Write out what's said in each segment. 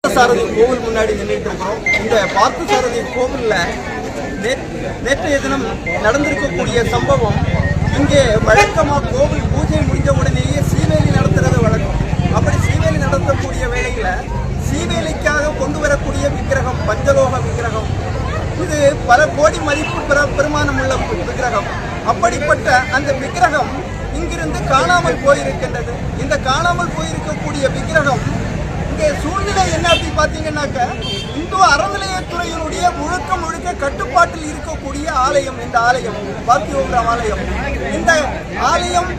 பார்த்தசாரதி கோவில் முன்னாடி நின்றுட்டு இருக்கிறோம். இந்த பார்த்தசாரதி கோவில்ல நேற்றைய தினம் நடந்திருக்கக்கூடிய சம்பவம், இங்கே வழக்கமாக கோவில் பூஜை முடிஞ்ச உடனேயே சீவேலி நடத்துறது வழக்கம். அப்படி சீவேலி நடத்தக்கூடிய வேளையில சீவேலிக்காக கொண்டு வரக்கூடிய விக்கிரகம் பஞ்சலோக விக்கிரகம், இது பல கோடி மதிப்பு பெருமானம் உள்ள விக்கிரகம். அப்படிப்பட்ட அந்த விக்கிரகம் இங்கிருந்து காணாமல் போயிருக்கின்றது. இந்த காணாமல் போயிருக்கக்கூடிய விக்கிரகம் இங்கே சூழ்நிலை என்ன அப்படி பார்த்தீங்கன்னாக்க, இந்து அறநிலையத்துறையினுடைய முழுக்க கட்டுப்பாட்டில் இருக்கக்கூடிய ஆலயம் இந்த ஆலயம், பார்த்தியோகிராம் ஆலயம். இந்த ஆலயம்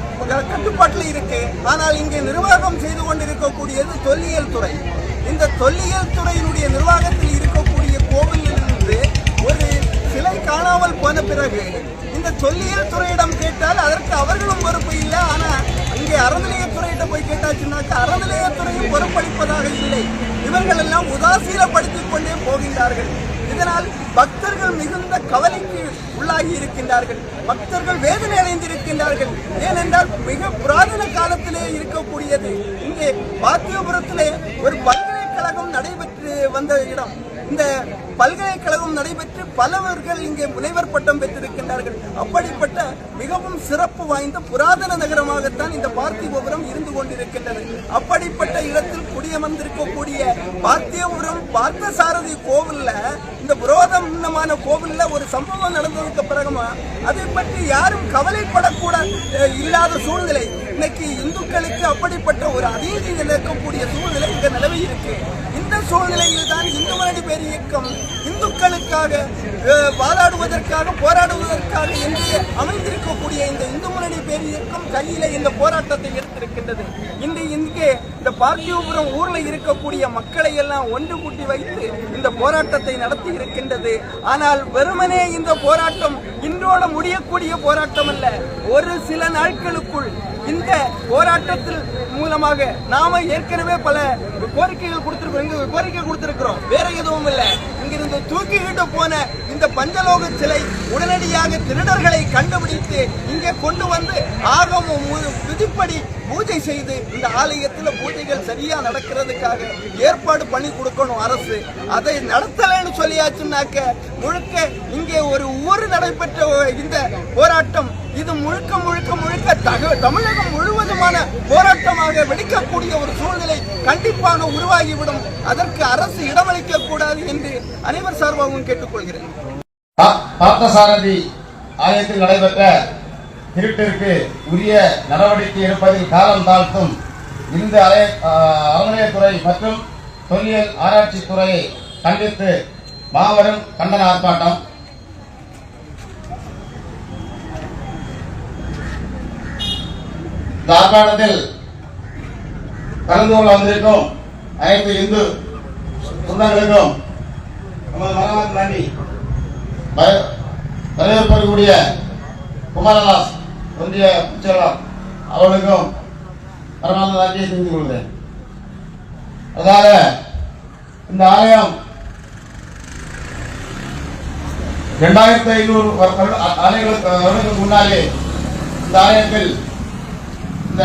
கட்டுப்பாட்டில் இருக்கு. ஆனால் இங்கே நிர்வாகம் செய்து கொண்டிருக்கக்கூடியது தொல்லியல் துறை. இந்த தொல்லியல் துறையினுடைய நிர்வாகத்தில் இருக்கக்கூடிய கோவிலிலிருந்து ஒரு சிலை காணாமல் போன பிறகு இந்த தொல்லியல் துறையிடம் கேட்டால் அதற்கு அவர்களும் பொறுப்பு இல்லை. ஆனால் இங்கே அறநிலையத்துறையிடம் போய் கேட்டாச்சுன்னாக்க அறநிலையத்துறையும் பொறுப்பளிப்பதாக இல்லை. இவர்கள் எல்லாம் உதாசீனப்படுத்திக் கொண்டே போகின்றார்கள். இதனால் பக்தர்கள் மிகுந்த கவலைக்கு உள்ளாகி இருக்கின்றார்கள். பக்தர்கள் வேதனை அடைந்திருக்கின்றார்கள். ஏனென்றால் மிக புராதன காலத்திலே இருக்கக்கூடியது. இங்கே பாத்தியபுரத்திலே ஒரு பல்கலைக்கழகம் நடைபெற்று வந்த இடம். இந்த பல்கலைக்கழகம் நடைபெற்று பலவர்கள் இங்கே முனைவர் பட்டம் பெற்றிருக்கின்றார்கள். அப்படிப்பட்ட மிகவும் சிறப்பு வாய்ந்த புராதன நகரமாகத்தான் இந்த பார்த்திபபுரம் இருந்து கொண்டிருக்கின்றது. அப்படிப்பட்ட இடத்தில் குடியமர்ந்திருக்கக்கூடிய பார்த்திபபுரம் பார்த்தசாரதி கோவில்ல, இந்த புரோதமான கோவில்ல ஒரு சம்பவம் நடந்ததுக்கு பிறகுமா அதை பற்றி யாரும் கவலைப்படக்கூட இல்லாத சூழ்நிலை. இன்னைக்கு இந்துக்களுக்கு அப்படிப்பட்ட ஒரு அநீதி நிலைக்கக்கூடிய சூழ்நிலை இங்க நிலவி இருக்கு. இந்த சூழ்நிலையில் தான் இந்து முன்னணி பேர் இயக்கம் இந்துக்களுக்காக வாதாடுவதற்காக போராடுவதற்காக என்று அமைந்திருக்கக்கூடிய இந்த இந்து முன்னணி பேர் இயக்கம் கையில இந்த போராட்டத்தை எடுத்திருக்கின்றது. இங்கே இந்த பார்த்திபபுரம் ஊர்ல இருக்கக்கூடிய மக்களை எல்லாம் ஒன்று கூட்டி வைத்து இந்த போராட்டத்தை நடத்தி இருக்கின்றது. ஆனால் வெறுமனே இந்த போராட்டம் இன்றோட முடியக்கூடிய போராட்டம் அல்ல. ஒரு சில நாட்களுக்குள் இந்த போராட்டத்தில் மூலமாக நாம ஏற்கனவே பல கோரிக்கைகள் கொடுத்திருக்கிறோம். வேற எதுவும் இல்லை. இங்கிருந்து தூக்கிக்கிட்டு போன இந்த பஞ்சலோக சிலை உடனடியாக திருடர்களை கண்டுபிடித்து இங்கே கொண்டு வந்து ஆகமம் விதிப்படி பூஜை செய்து இந்த ஆலயத்தில் பூஜைகள் சரியா நடக்கிறதுக்காக ஏற்பாடு பண்ணி கொடுக்கணும் அரசு. அதை நடத்தலைன்னு சொல்லியாச்சுன்னாக்க முழுக்க இங்கே ஒரு ஊர் நடைபெற்ற இந்த போராட்டம் இது முழுக்க தமிழகம் முழுவதுமான போராட்டமாக வெடிக்கக்கூடிய ஒரு சூழ்நிலை கண்டிப்பாக உருவாகிவிடும். அதற்கு அரசு இடமளிக்க கூடாது என்று அனைவர் சார்பாகவும் கேட்டுக்கொள்கிறேன். பார்த்தசாரதி ஆலயத்தில் நடைபெற்ற திருட்டிற்கு உரிய நடவடிக்கை எடுப்பதில் காலம் தாழ்த்தும் இந்த அறநிலையத்துறை மற்றும் தொல்லியல் ஆராய்ச்சி துறையை கண்டித்து மாபெரும் கண்டன ஆர்ப்பாட்டம். இந்த ஆர்ப்பாட்டத்தில் கலந்து கொள்ள வந்திருக்கும் அனைத்து இந்து சொந்தங்களுக்கும் நமது மனமார்ந்த நன்றி. வரவேற்பக்கூடிய குமாரதாஸ் ஒன்றிய செயலாளர் அவர்களுக்கும் மனமார்ந்த நன்றியை தெரிந்து கொள்கிறேன். அதாக இந்த ஆலயம் 2500 வருடங்களுக்கு முன்னாலே இந்த ஆலயத்தில் இந்த